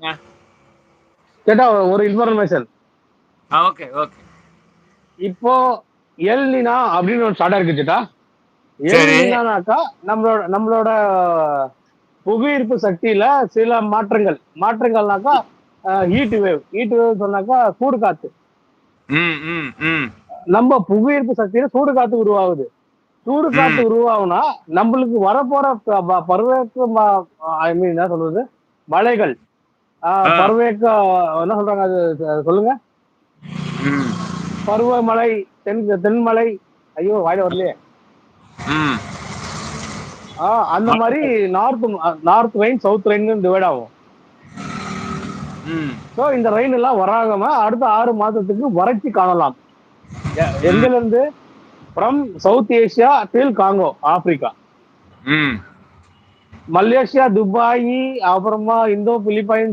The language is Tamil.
ஆ. கேட்டா ஒரு இன்ஃபர்மேஷன். Okay, okay. இப்போ எல்னினா அப்படின்னு ஒரு ஸ்டார்ட் இருக்குச்சுட்டா. சரி. எல்னினாக்கா நம்மளோட நம்மளோட புவியீர்ப்பு சக்தியில சில மாற்றங்கள்னாக்கா ஹீட் வேவ் சொன்னாக்கா சூடு காத்து. ம், ம், ம், நம்ம புவியீர்ப்பு சக்தியில சூடு காத்து உருவாகுது. சூடு காத்து ம். உருவாகுனா நம்மளுக்கு வரப்போற பருவேற்ற ஐ மீன் என்ன சொல்றது, மலைகள், ஆ. பருவேற்ற என்ன சொல்றாங்க அது, சொல்லுங்க. ம், பருவமழை, தென்மலை, ஐயோ வாயில வரலையே. ம். அந்த மாதிரி north rain south rain divide ஆகும். ம், ஸோ இந்த ரெயின் எல்லாம் வராம அடுத்த 6 மாதத்துக்கு வறட்சி காணலாம். ம், எங்கல இருந்து? From south Asia till Congo, Africa, ம். மலேசியா, துபாய், அப்புறமா இந்தோ பிலிப்பைன்ஸ்,